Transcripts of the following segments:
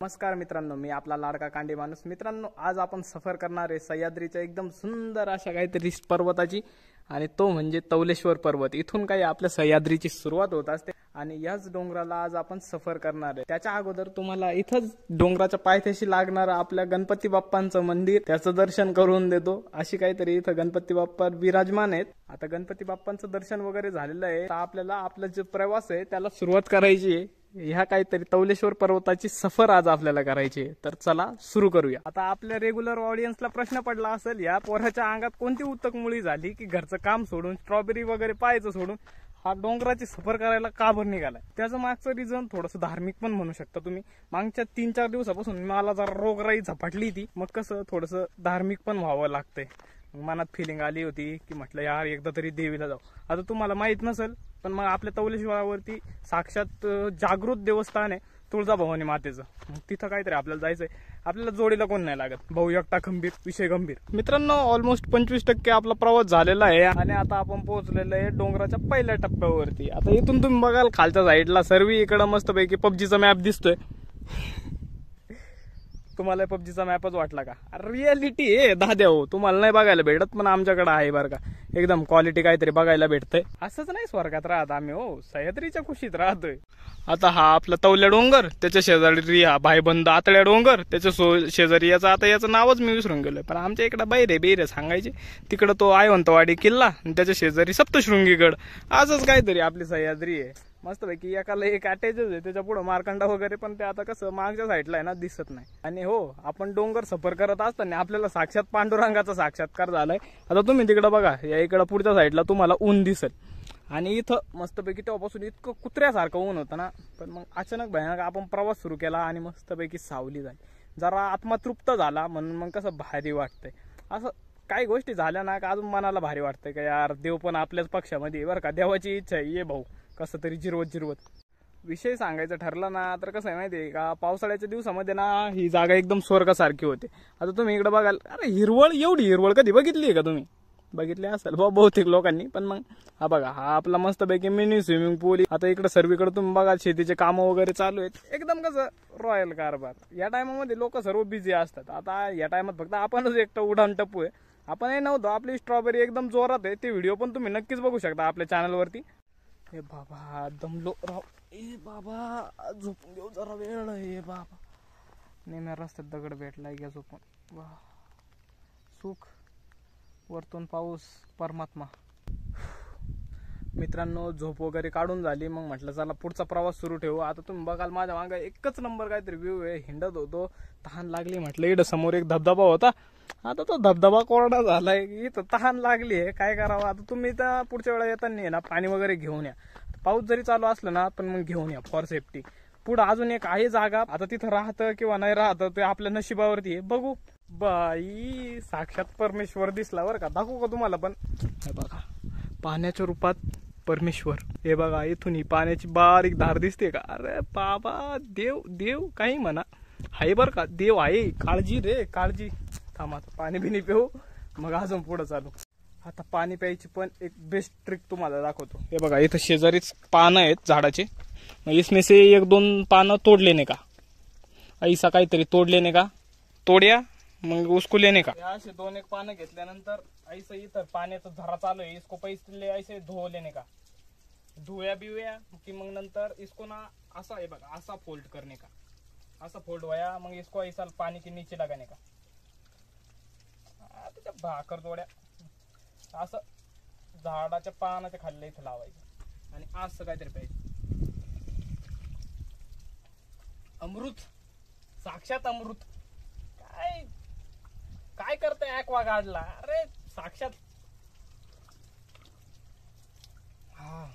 नमस्कार मित्रांनो, मी आपला लाडका कांडी माणूस. मित्रांनो, आज आपण सफर करणार आहे सह्याद्रीच्या एकदम सुंदर अशा काहीतरी पर्वताची, आणि तो म्हणजे तौलेश्वर पर्वत. इथून काही आपल्या सह्याद्रीची सुरुवात होत असते आणि याच डोंगराला आज आपण सफर करणार आहे. त्याच्या अगोदर तुम्हाला इथंच डोंगराच्या पायथ्याशी लागणारं आपल्या गणपती बाप्पांचं मंदिर, त्याचं दर्शन करून देतो. अशी काहीतरी इथं गणपती बाप्पा विराजमान आहेत. आता गणपती बाप्पांचं दर्शन वगैरे झालेलं आहे. आपल्याला आपला जो प्रवास आहे त्याला सुरुवात करायची आहे. ह्या काहीतरी तौलेश्वर पर्वताची सफर आज आपल्याला करायची आहे. तर चला सुरू करूया. आता आपल्या रेग्युलर ऑडियन्सला प्रश्न पडला असेल, या पोराच्या अंगात कोणती उत्तक मुळी झाली की घरचं काम सोडून, स्ट्रॉबेरी वगैरे पाहायचं सोडून हा डोंगराची सफर करायला का बरं निघालाय. त्याचं मागचं रिझन थोडंसं धार्मिक पण म्हणू शकता तुम्ही. मागच्या 3-4 दिवसापासून मला जरा रोगराई झपाटली ती, मग कसं थोडंसं धार्मिक पण व्हावं लागतंय. मनात फिलिंग आली होती की म्हटलं यार एकदा तरी देवीला जाऊ. आता तुम्हाला माहित नसेल, पण मग आपल्या तौलेश्वरावरती साक्षात जागृत देवस्थान आहे तुळजाभवानी मातेचं. मग तिथं काहीतरी आपल्याला जायचंय. आपल्याला जोडीला कोण नाही लागत, भाऊ एकटा खंबीर, विषय गंभीर. मित्रांनो, ऑलमोस्ट 25% आपला प्रवास झालेला आहे आणि आता आपण पोहोचलेलो आहे डोंगराच्या पहिल्या टप्प्यावरती. आता इथून तुम्ही बघाल खालच्या साईडला सर्व इकडं मस्तपैकी पबजीचा मॅप दिसतोय. तुम्हाला पबजीचा मॅपच वाटला का? रियालिटी आहे दाद्या हो, तुम्हाला नाही बघायला भेटत, पण आमच्याकडे आहे बरं का. एकदम क्वालिटी काहीतरी बघायला भेटतंय. असंच नाही स्वर्गात राहत आम्ही, हो सह्याद्रीच्या खुशीत राहतोय. आता हा आपला तौल्या डोंगर, त्याच्या शेजारी हा भाईबंद आतळ्या डोंगर, त्याच्या शेजारी याचं आता याचं नावच मी विसरून गेलोय, पण आमच्या इकडे बैरे सांगायचे. तिकडं तो आयवंतवाडी किल्ला आणि त्याच्या शेजारी सप्तशृंगीगड. आजच काहीतरी आपली सह्याद्री आहे मस्तपैकी. एकाला एक अटॅचच आहे, त्याच्या पुढे मार्कंडा वगैरे, पण ते आता कसं मागच्या साईडला आहे ना, दिसत नाही. आणि हो, आपण डोंगर सफर करत असताना आपल्याला साक्षात पांडुरंगाचा साक्षात्कार झालाय. आता तुम्ही तिकडे बघा, या इकडं पुढच्या साईडला तुम्हाला ऊन दिसेल. आणि इथं मस्तपैकी तेव्हापासून इतकं कुत्र्यासारखं ऊन होतं ना, पण मग अचानक भयानक आपण प्रवास सुरू केला आणि मस्तपैकी सावली झाली. जरा आत्मा तृप्त झाला, म्हणून मग कसं भारी वाटतंय. असं काही गोष्टी झाल्या ना का अजून मनाला भारी वाटतंय का यार, देव पण आपल्याच पक्षामध्ये बरं का. देवाची इच्छा आहे, ये भाऊ कसं तरी जिरवत. विषय सांगायचं ठरला ना तर कसं आहे माहिती आहे का, पावसाळ्याच्या दिवसामध्ये ना ही जागा एकदम स्वर्गासारखी होते. आता तुम्ही इकडे बघाल, अरे हिरवळ, एवढी हिरवळ कधी बघितली आहे का तुम्ही? बघितले असेल बहुतेक लोकांनी, पण मग हा बघा, हा आपला मस्तपैकी मिनी स्विमिंग पूल. आता इकडे सर्वीकडे तुम्ही बघा शेतीचे कामं वगैरे चालू आहेत. एकदम कसं रॉयल कारभार. या टायमामध्ये लोक सर्व बिझी असतात. आता या टायमात फक्त आपणच एकटं उडान टप्पू आहे. आपण हे नव्हतं, आपली स्ट्रॉबेरी एकदम जोरात आहे. ते व्हिडिओ पण तुम्ही नक्कीच बघू शकता आपल्या चॅनलवरती. ए बाबा दमलो राव, ए बाबा झोपून घेऊ जरा वेळ. ए बाबा नेम्या रस्त्यात दगड भेटलाय, घ्या झोपून. वा, सुख वरतून पाऊस, परमात्मा. मित्रांनो, झोप वगैरे काढून झाली, मग म्हटलं चला पुढचा प्रवास सुरू ठेवू. आता तुम्ही बघाल माझ्या मागे एकच नंबर काहीतरी व्ह्यू आहे. हिंडत होतो, तहान लागली, म्हटलं इकडं समोर एक धबधबा होता. आता तो धबधबा कोरडा झालाय, इथं तहान लागली आहे, काय करावं. आता तुम्ही तर पुढच्या वेळा येताना ना पाणी वगैरे घेऊन या. पाऊस जरी चालू असलं ना, पण मग घेऊन या फॉर सेफ्टी. पुढं अजून एक आहे जागा, आता तिथं राहतं किंवा नाही राहतं ते आपल्या नशिबावरती आहे, बघू. बाई साक्षात परमेश्वर दिसला बरं का. दाखवू का तुम्हाला पण? हे बघा, पाण्याच्या रूपात परमेश्वर. हे बघा, इथून ही पाण्याची बारीक धार दिसते का? अरे बाबा, देव काही म्हणा, आहे बरं का, देव आहे. काळजी रे काळजी. थांबा, पाणी बिनी पिऊ, मग अजून पुढे चालू. आता पाणी प्यायची पण एक बेस्ट ट्रिक तुम्हाला दाखवतो. हे बघा, इथं शेजारीच पानं आहेत झाडाचे. मग इसमें से 1-2 पानं तोड लेने का, ऐसा काहीतरी तोड लेने का, तोड्या मग उसको लेने का. असे 2-1 पानं घेतल्यानंतर ऐसा इथं पाण्याचा झरा चालू आहे, इसको पैसे ऐसे धो लेने का. धुया बिवया की मग नंतर इसको ना असा, हे बघा, असा फोल्ड करने का, असा फोल्ड व्हाया, मग इसको ऐसा पाणी के नीचे लगाने का. त्याच्या भाकर तोड्या असं झाडाच्या पानाच्या खाली इथं लावायचं आणि असं काहीतरी पाहिजे. अमृत, साक्षात अमृत. काय करताय ऍक्वा गार्डला? अरे साक्षात हा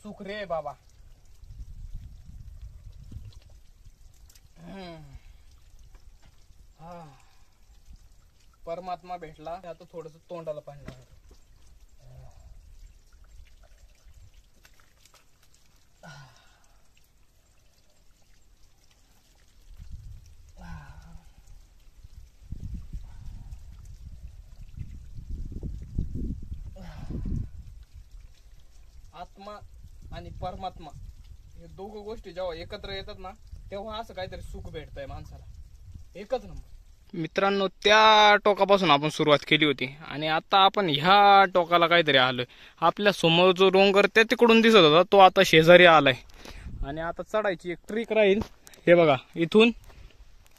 सुख रे बाबा. हा परमात्मा भेटला. आता थोडस तोंडाला पाणी लागलं. आत्मा आणि परमात्मा हे दोघं गोष्टी जेव्हा एकत्र येतात ना, तेव्हा असं काहीतरी सुख भेटतंय माणसाला. एकच नंबर. मित्रांनो, त्या टोकापासून आपण सुरुवात केली होती आणि आता आपण ह्या टोकाला काहीतरी आलोय. आपल्या समोर जो डोंगर त्या तिकडून दिसत होता तो आता शेजारी आलाय आणि आता चढायची एक ट्रिक राहील. हे बघा, इथून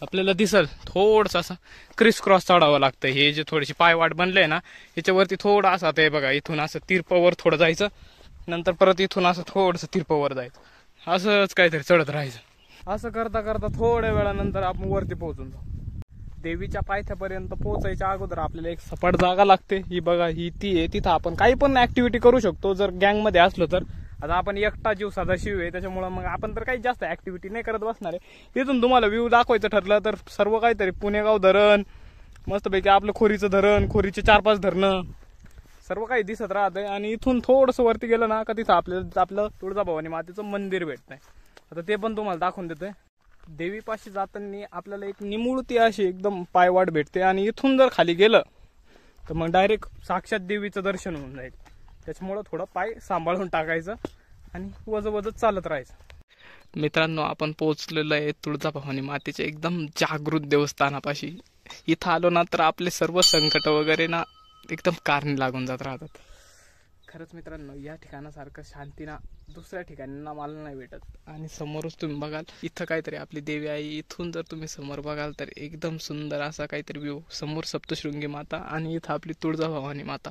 आपल्याला दिसल थोडस असं क्रिस क्रॉस चढावं लागतं. हे जे थोडीशी पायवाट बनले ना याच्यावरती थोडं असं ते बघा, इथून असं तिरपावर थोडं जायचं, नंतर परत इथून असं थोडंसं तिरपावर जायचं, असंच काहीतरी चढत राहायचं. असं करता करता थोड्या वेळानंतर आपण वरती पोहोचून जाऊ. देवीच्या पायथ्यापर्यंत पोहोचायच्या अगोदर आपल्याला एक सपाट जागा लागते. ही बघा, ही ती आहे. तिथं आपण काही पण ऍक्टिव्हिटी करू शकतो जर गँग मध्ये असलो तर. आता आपण एकटा जीव सदाशिव आहे त्याच्यामुळे मग आपण तर काही जास्त ऍक्टिव्हिटी नाही करत बसणार आहे. तिथून तुम्हाला व्ह्यू दाखवायचं ठरलं तर सर्व काहीतरी पुणेगाव धरण, मस्तपैकी आपलं खोरीचं धरण, खोरीचे 4-5 धरणं, सर्व काही दिसत राहतंय. आणि इथून थोडंसं वरती गेलं ना का तिथं आपलं तुळजाभवानी मातेचं मंदिर भेटतंय. आता ते पण तुम्हाला दाखवून देतोय. देवीपाशी जाताना आपल्याला एक निमुळती अशी एकदम पायवाट भेटते आणि इथून जर खाली गेलं तर मग डायरेक्ट साक्षात देवीचं दर्शन होऊन जाईल. त्याच्यामुळं थोडं पाय सांभाळून टाकायचं आणि वजवजत चालत राहायचं. मित्रांनो, आपण पोहोचलेलो आहे तुळजाभवानी मातेच्या एकदम जागृत देवस्थानापाशी. इथं आलो ना तर आपले सर्व संकट वगैरे ना एकदम कारणी लागून जात राहतात. खरंच मित्रांनो, या ठिकाणासारखं शांती ना दुसऱ्या ठिकाणी ना मला नाही भेटत. आणि समोरच तुम्ही बघाल इथं काहीतरी आपली देवी आहे. इथून जर तुम्ही समोर बघाल तर एकदम सुंदर असा काहीतरी व्ह्यू. समोर सप्तशृंगी माता आणि इथं आपली तुळजाभवानी माता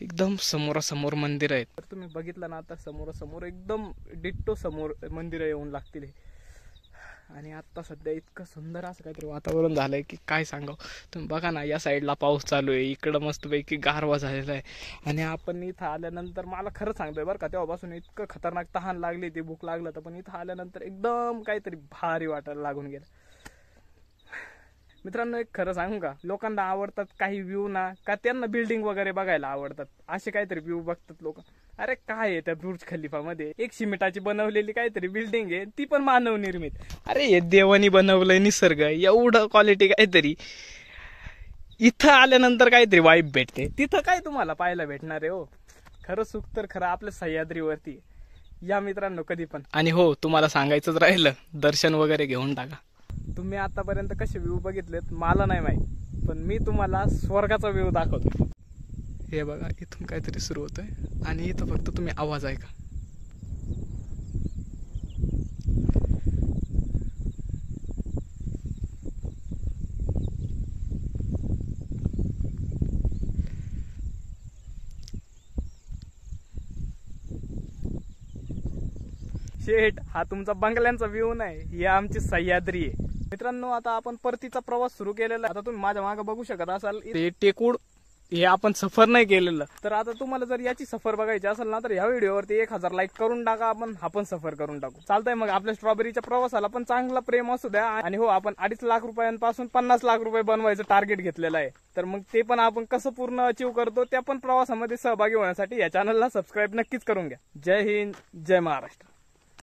एकदम समोरासमोर मंदिर आहेत. तर तुम्ही बघितलं ना तर समोरासमोर एकदम डिट्टो समोर मंदिरं येऊन लागतील. आणि आता सध्या इतकं सुंदर असं काहीतरी वातावरण झालंय की काय सांगावं. तुम्ही बघा ना, या साईडला पाऊस चालू आहे, इकडं मस्तपैकी गारवा झालेला आहे. आणि आपण इथं आल्यानंतर मला खरं सांगतोय बरं का, तेव्हापासून इतकं खतरनाक तहान लागली, ती भूक लागलं तर पण इथं आल्यानंतर एकदम काहीतरी भारी वाटायला लागून गेलं. मित्रांनो, एक खरं सांगू का, लोकांना आवडतात काही व्ह्यू ना का त्यांना बिल्डिंग वगैरे बघायला आवडतात, असे काहीतरी व्ह्यू बघतात लोक. अरे काय आहे त्या बुर्ज खलिफामध्ये, एक सिमेंटाची बनवलेली काहीतरी बिल्डिंग आहे, ती पण मानव निर्मित. अरे हे देवानी बनवलंय, निसर्ग एवढं क्वालिटी काहीतरी. इथं आल्यानंतर काहीतरी वाईब भेटते, तिथं काय तुम्हाला पाहायला भेटणार आहे हो. खरं सुख तर खरं आपल्या सह्याद्रीवरती. या मित्रांनो कधी पण. आणि हो, तुम्हाला सांगायचंच राहिलं, दर्शन वगैरे घेऊन टाका. तुम्ही आतापर्यंत कसे व्ह्यू बघितलेत मला नाही माहित, पण मी तुम्हाला स्वर्गाचा व्ह्यू दाखवतो. हे बघा, इथून काहीतरी सुरू होतंय आणि इथं फक्त तुम्ही आवाज ऐका. शेट, हा तुमचा बंगल्यांचा व्ह्यू नाही, ही आमची सह्याद्री आहे. मित्रांनो, आता आपण परतीचा प्रवास सुरू केलेला. आता तुम्ही माझ्या मागे बघू शकत असाल, हे टेकूड, हे आपण सफर नाही केलेलं. तर आता तुम्हाला जर याची सफर बघायची असेल ना तर ह्या व्हिडिओवरती 1000 लाईक करून टाका, आपण सफर करून टाकू. चालतंय मग. आपल्या स्ट्रॉबेरीच्या प्रवासाला पण चांगला प्रेम असू द्या. आणि हो, आपण 2.5 लाख रुपयांपासून 50 लाख रुपये बनवायचं टार्गेट घेतलेलं आहे. तर मग ते पण आपण कसं पूर्ण अचीव करतो त्या पण प्रवासामध्ये सहभागी होण्यासाठी या चॅनलला सबस्क्राईब नक्कीच करून घ्या. जय हिंद, जय महाराष्ट्र.